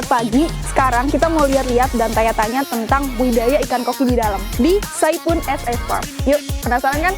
pagi. Sekarang kita mau lihat-lihat dan tanya-tanya tentang budidaya ikan koki di dalam di Saipun SF Farm. Yuk, penasaran kan?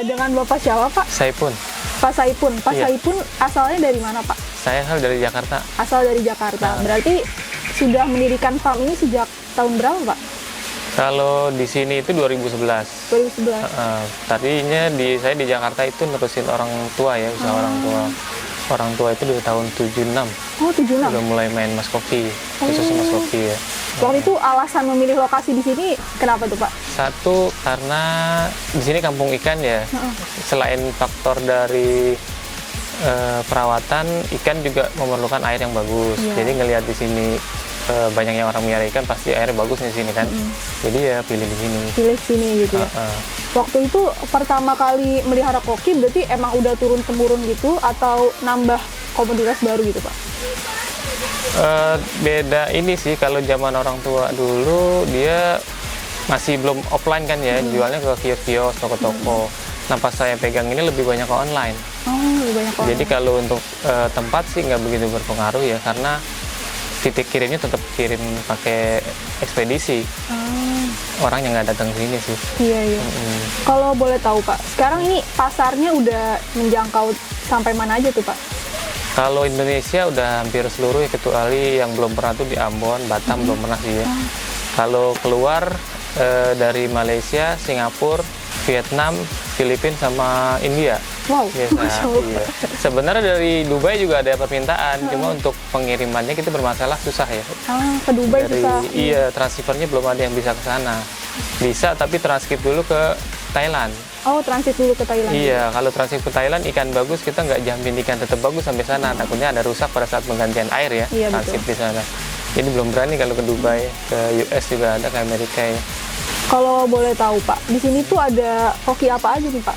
Dengan Bapak siapa, Pak? Saipun. Pak Saipun. Pak Iya. Saipun asalnya dari mana, Pak? Saya asal dari Jakarta. Asal dari Jakarta. Berarti sudah mendirikan farm ini sejak tahun berapa, Pak? Kalau di sini itu 2011. 2011. Tadinya saya di Jakarta itu nerusin orang tua ya, usaha orang tua. Orang tua itu dari tahun 76. Oh, 76. Udah mulai main mas kopi, khususnya mas kopi ya. Waktu itu alasan memilih lokasi di sini kenapa tuh, Pak? Satu, karena di sini kampung ikan ya. Selain faktor dari perawatan, ikan juga memerlukan air yang bagus. Iya. Jadi ngelihat di sini banyak yang orang melihara ikan, pasti airnya bagus di sini kan. Jadi ya pilih di sini. Pilih sini gitu ya. Waktu itu pertama kali melihara koki berarti emang udah turun-temurun gitu atau nambah komoditas baru gitu, Pak? Beda ini sih, kalau zaman orang tua dulu dia masih belum offline kan ya, jualnya ke kios-kios, toko-toko. Nah pas saya pegang ini lebih banyak ke online. Oh, lebih banyak orang. Jadi kalau untuk tempat sih nggak begitu berpengaruh ya, karena titik kirimnya tetap kirim pakai ekspedisi. Orang yang nggak datang ke sini sih. Iya. Kalau boleh tahu, Pak, sekarang ini pasarnya udah menjangkau sampai mana aja tuh, Pak? Kalau Indonesia udah hampir seluruh ya, kecuali yang belum pernah tuh di Ambon, Batam belum pernah sih ya. Kalau keluar dari Malaysia, Singapura, Vietnam, Filipina sama India. Wow, Biasa, Masya Allah. iya. Sebenarnya dari Dubai juga ada permintaan, cuma untuk pengirimannya kita bermasalah susah ya. Ke Dubai Dari susah. iya, transfernya belum ada yang bisa ke sana. Bisa tapi transkip dulu ke Thailand. Oh, transit dulu ke Thailand. Iya, kalau transit ke Thailand ikan bagus, kita nggak jamin ikan tetap bagus sampai sana. Takutnya ada rusak pada saat penggantian air ya, Iya, transit betul. di sana. Jadi belum berani kalau ke Dubai, ke US juga ada, ke Amerika ya. Kalau boleh tahu, Pak, di sini tuh ada koki apa aja nih, Pak?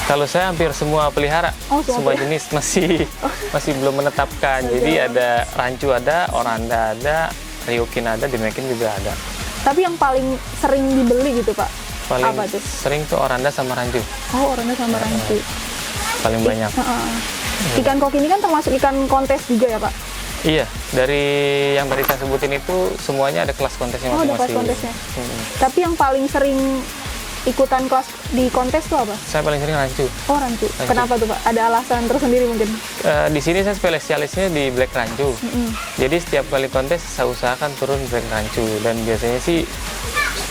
Kalau saya hampir semua pelihara, Oh, semua semua jenis masih belum menetapkan. Jadi ada rancu ada, oranda ada, ryukin ada, dimekin juga ada. Tapi yang paling sering dibeli gitu, Pak? Paling Apa tuh? sering tuh oranda sama rancu, Oh, orangnya sama rancu. paling banyak. Ikan koki ini kan termasuk ikan kontes juga ya, Pak? Iya, dari yang tadi saya sebutin itu semuanya ada kelas kontesnya Oh, ada masing-masing. kelas kontesnya. Tapi yang paling sering ikutan kelas di kontes tuh apa? Saya paling sering rancu. Oh, rancu. Kenapa tuh, Pak? Ada alasan tersendiri mungkin? Di sini saya spesialisnya di black rancu. Jadi setiap kali kontes saya usahakan turun black rancu, dan biasanya sih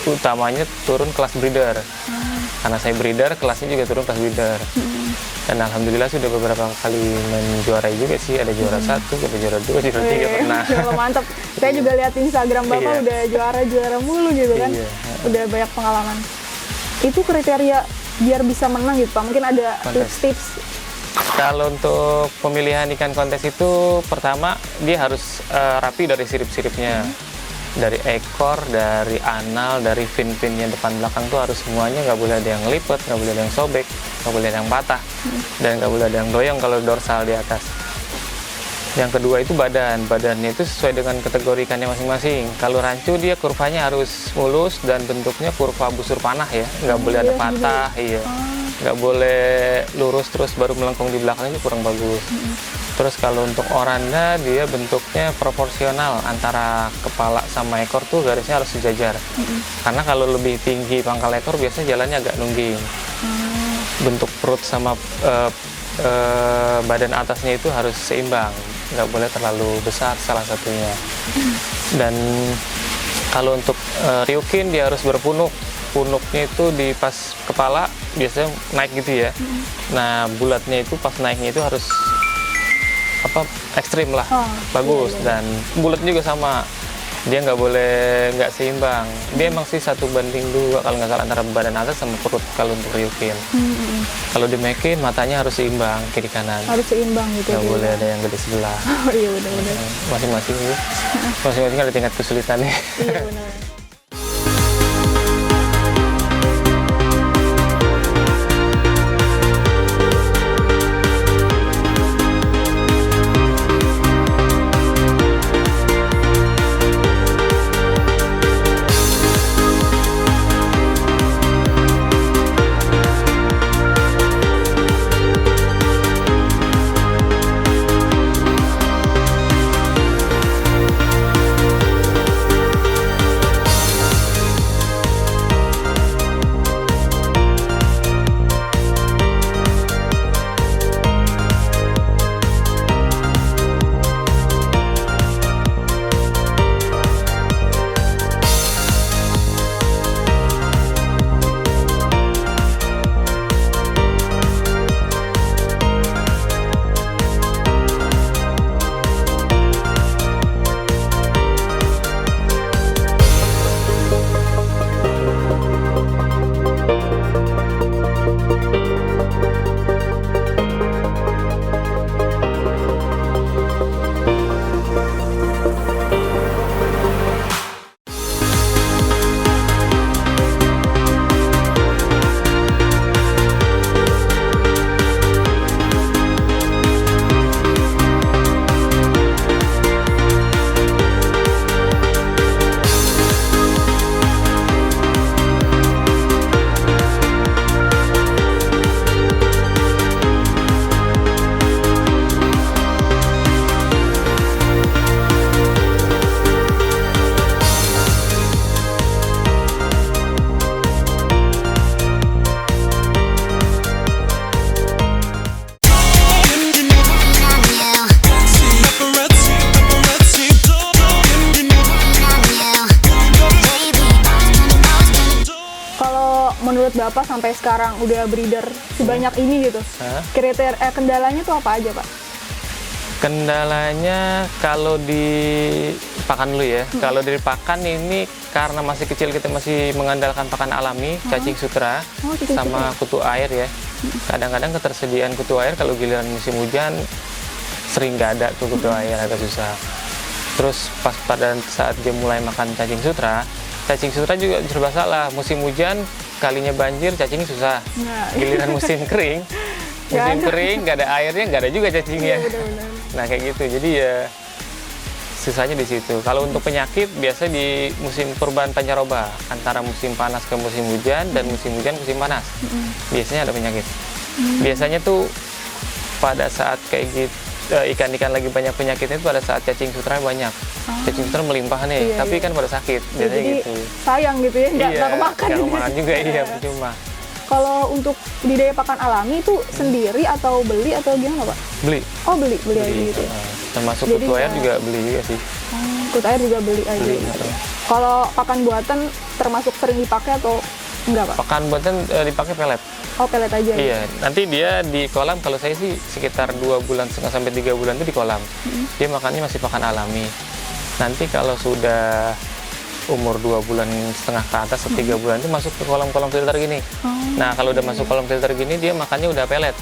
utamanya turun kelas breeder. Karena saya breeder, kelasnya juga turun kelas breeder. Dan alhamdulillah sudah beberapa kali menjuarai juga sih. Ada juara 1, ada juara 2, juara 3 pernah. Mantap. Saya juga lihat Instagram Bapak Iya. udah juara-juara mulu gitu kan. Iya. Udah banyak pengalaman. Itu kriteria biar bisa menang gitu, Pak. Mungkin ada Kontes. tips-tips. Kalau untuk pemilihan ikan kontes itu, pertama dia harus rapi dari sirip-siripnya. Dari ekor, dari anal, dari fin-finnya depan belakang tuh harus semuanya, nggak boleh ada yang lipet, nggak boleh ada yang sobek, nggak boleh ada yang patah, dan nggak boleh ada yang doyong kalau dorsal di atas. Yang kedua itu badannya itu sesuai dengan kategori ikannya masing-masing. Kalau rancu dia kurvanya harus mulus dan bentuknya kurva busur panah ya, nggak boleh ada patah, iya, nggak boleh lurus terus baru melengkung di belakangnya, kurang bagus. Terus kalau untuk oranda dia bentuknya proporsional antara kepala sama ekor tuh garisnya harus sejajar. Karena kalau lebih tinggi pangkal ekor biasanya jalannya agak nungging. Bentuk perut sama badan atasnya itu harus seimbang, nggak boleh terlalu besar salah satunya. Dan kalau untuk ryukin dia harus berpunuk. Punuknya itu di pas kepala biasanya naik gitu ya. Nah bulatnya itu pas naiknya itu harus ekstrim lah, bagus. Dan bulat juga sama, dia nggak boleh nggak seimbang. Dia emang sih 1:2 kalau nggak salah antara badan atas sama perut kalau untuk ryukin. Kalau dimekin matanya harus seimbang kiri kanan, Harus seimbang gitu. nggak boleh ada yang gede sebelah. Oh iya, benar-benar. Masing-masing ada tingkat kesulitannya. Iya, benar. Bapak sampai sekarang udah breeder sebanyak ini gitu? Kriteria kendalanya tuh apa aja, Pak? Kendalanya kalau di pakan dulu ya. Kalau dari pakan ini karena masih kecil kita masih mengandalkan pakan alami, cacing sutra sama kutu air ya. Kadang-kadang ketersediaan kutu air kalau giliran musim hujan sering nggak ada tuh kutu air, agak susah. Terus pas pada saat dia mulai makan cacing sutra juga serba salah. Musim hujan kalinya banjir, cacingnya susah. Giliran musim kering, nggak ada airnya, nggak ada juga cacingnya. Nah kayak gitu, jadi ya susahnya di situ. Kalau untuk penyakit biasa di musim perubahan pancaroba antara musim panas ke musim hujan dan musim hujan ke musim panas. Biasanya ada penyakit. Biasanya tuh pada saat kayak gitu ikan-ikan lagi banyak penyakitnya itu pada saat cacing sutra banyak. Cacing sutra melimpah nih, tapi kan pada sakit. Biasanya jadi gitu. Sayang gitu ya, nggak kemakan. Nggak kemakan juga, iya percuma. Kalau untuk budidaya pakan alami itu sendiri atau beli atau gimana, Pak? Beli. Oh, beli aja gitu. Termasuk kutu air juga beli juga sih. Kutu air juga beli aja. Gitu. Kalau pakan buatan termasuk sering dipakai atau enggak, Pak? Pakan buatan dipakai pelet. Oh, pelet aja. Iya, nanti dia di kolam kalau saya sih sekitar 2 bulan setengah sampai 3 bulan itu di kolam. Dia makannya masih pakan alami. Nanti kalau sudah umur 2 bulan setengah ke atas atau 3 bulan itu masuk ke kolam-kolam filter gini. Nah kalau udah masuk kolam filter gini dia makannya udah pelet.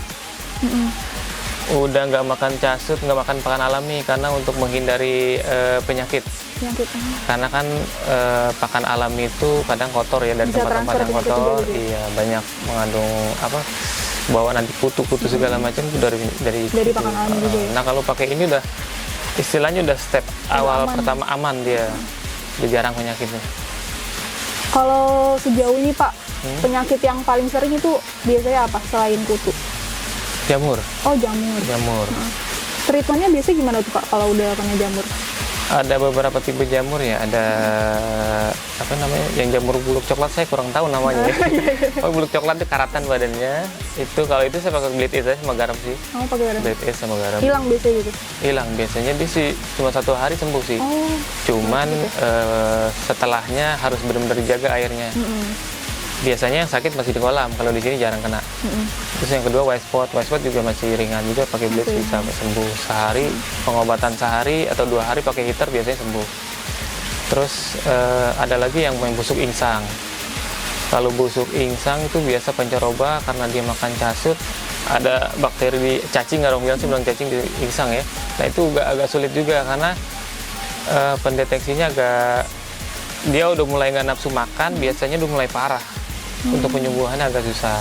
Udah nggak makan casut, nggak makan pakan alami karena untuk menghindari penyakit. Karena kan pakan alami itu kadang kotor ya dari tempat-tempat yang kotor. Iya, banyak mengandung bawa nanti kutu-kutu segala macam itu dari pakan alami juga. Nah kalau pakai ini udah istilahnya udah step awal pertama aman dia. Udah jarang penyakitnya. Kalau sejauh ini Pak, penyakit yang paling sering itu biasanya apa selain kutu? Jamur. Oh, jamur. Treatmentnya biasanya gimana tuh Pak kalau udah kena jamur? Ada beberapa tipe jamur ya, ada yang jamur buluk coklat saya kurang tahu namanya. Oh, buluk coklat itu karatan badannya. Itu kalau itu saya pakai Glade Ace sama garam sih. Oh, pakai garam. Glade Ace sama garam. Hilang biasanya gitu? Hilang biasanya dia sih cuma 1 hari sembuh sih. Oh. Cuman setelahnya harus benar-benar dijaga airnya. Biasanya yang sakit masih di kolam, kalau di sini jarang kena. Terus yang kedua white spot juga masih ringan juga, pakai Blade bisa sampai sembuh sehari, pengobatan sehari atau 2 hari pakai heater biasanya sembuh. Terus ada lagi yang main busuk insang. Kalau busuk insang itu biasa pancaroba karena dia makan casut, ada bakteri di cacing, orang bilang sih bilang cacing di insang ya. Nah itu agak sulit juga karena pendeteksinya dia udah mulai nggak nafsu makan, biasanya udah mulai parah. Untuk penyembuhannya agak susah.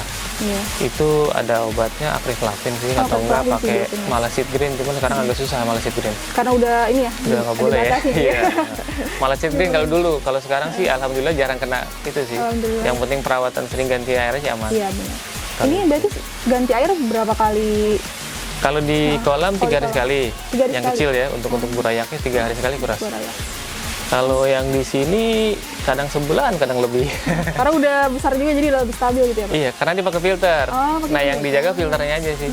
Itu ada obatnya akriflavin sih, atau enggak pakai malasid green, cuman sekarang agak susah malasid green. Karena udah ini ya? Udah nggak boleh ya. Iya. Malasid green kalau dulu, kalau sekarang sih alhamdulillah jarang kena itu sih. Yang penting perawatan sering ganti airnya sih aman. Iya benar. Ini berarti ganti air berapa kali? Kalau di kolam 3 hari sekali. Yang kecil ya, untuk burayaknya 3 hari sekali kuras. Kalau yang di sini kadang sebulan, kadang lebih. Karena udah besar juga jadi lebih stabil gitu ya Pak? Iya, karena dia pakai filter. Yang dijaga filternya aja sih.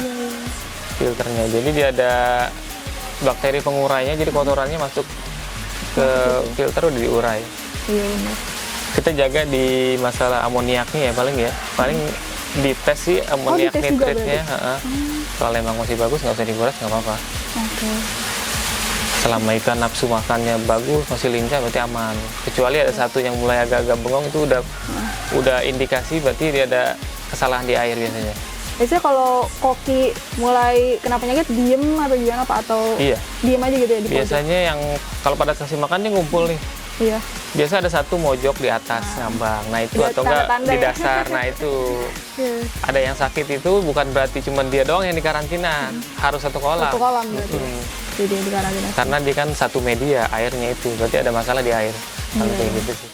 Filternya. Jadi dia ada bakteri pengurainya, jadi kotorannya masuk ke filter udah diurai. Iya benar. Kita jaga di masalah amoniaknya ya paling dites sih amoniak nitritnya. Kalau emang masih bagus nggak usah dikuras, nggak apa-apa. Selama ikan nafsu makannya bagus, masih lincah, berarti aman. Kecuali ada satu yang mulai agak-agak bengong, itu udah indikasi berarti dia ada kesalahan di air biasanya. Biasanya kalau koki mulai kena penyakit diem atau gimana Pak? Atau diem aja gitu ya? Biasanya yang kalau pada kasih makan dia ngumpul nih. Iya. Biasa ada satu mojok di atas ngambang. Nah itu atau enggak di dasar. Nah itu ada yang sakit itu bukan berarti cuma dia doang yang dikarantina, harus satu kolam. Satu kolam berarti. Jadi dikarantina. Karena dia kan satu media airnya itu, berarti ada masalah di air. Kalau kayak gitu sih.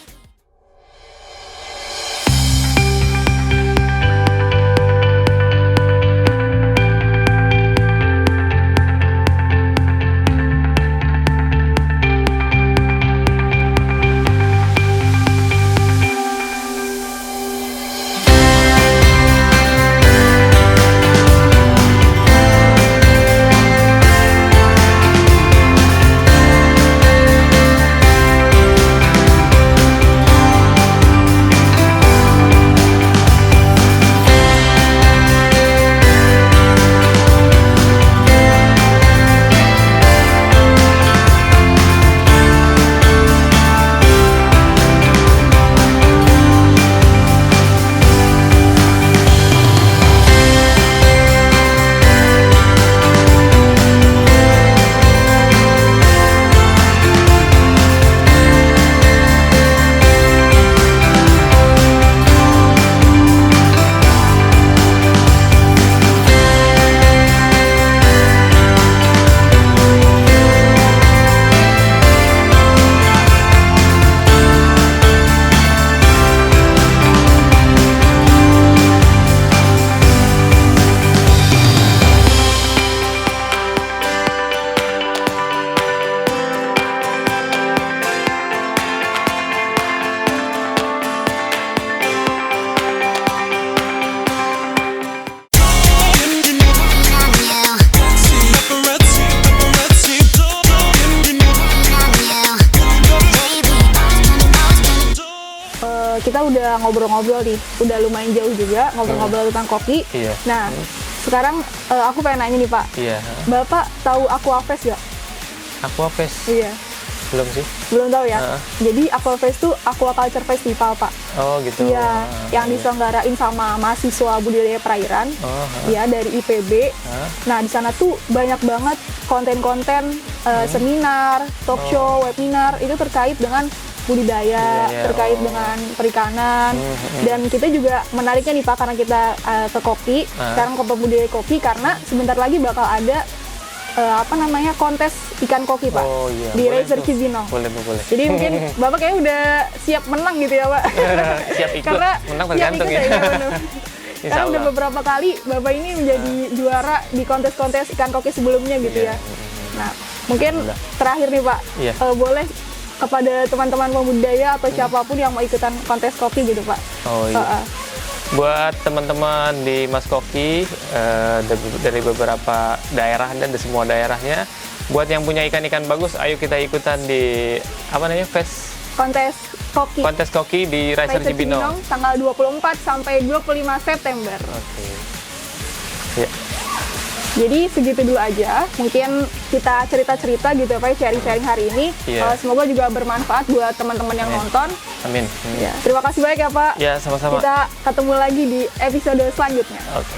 kita udah ngobrol-ngobrol nih, udah lumayan jauh juga ngobrol-ngobrol tentang kopi. Iya. Nah, sekarang aku pengen nanya nih Pak, Iya. Bapak tahu Aquafest nggak? Aquafest? Iya, Belum sih. belum tahu ya. Jadi Aquafest tuh Aquaculture Festival Pak. Oh gitu. Iya, yang diselenggarain sama mahasiswa budidaya perairan, ya dari IPB. Nah di sana tuh banyak banget konten-konten seminar, talk show, webinar itu terkait dengan budidaya, terkait dengan perikanan. Dan kita juga menariknya nih Pak, karena kita ke kopi, sekarang ke budidaya kopi, karena sebentar lagi bakal ada kontes ikan koki Pak, Oh, iya. di Boleh Racer tuh. Cibinong. Boleh. Jadi mungkin Bapak kayaknya udah siap menang gitu ya Pak. Siap ikut. Karena Menang siap tergantung ikut ya. bener. Karena udah Allah. beberapa kali Bapak ini menjadi juara di kontes-kontes ikan koki sebelumnya gitu Iya. ya. Nah, mungkin terakhir nih Pak, Iya. boleh kepada teman-teman pembudidaya atau siapapun yang mau ikutan kontes kopi gitu Pak. Oh iya. Buat teman-teman di Mas Koki dari beberapa daerah dan di semua daerahnya, buat yang punya ikan-ikan bagus, ayo kita ikutan di kontes koki di Racer Cibinong. Tanggal 24 sampai 25 September. Oke. Ya. Jadi segitu dulu aja, mungkin kita cerita-cerita gitu ya Pak, sharing-sharing hari ini. Iya. Semoga juga bermanfaat buat teman-teman yang nonton. Amin. Ya, terima kasih banyak ya Pak. Ya, sama-sama. Kita ketemu lagi di episode selanjutnya. Oke.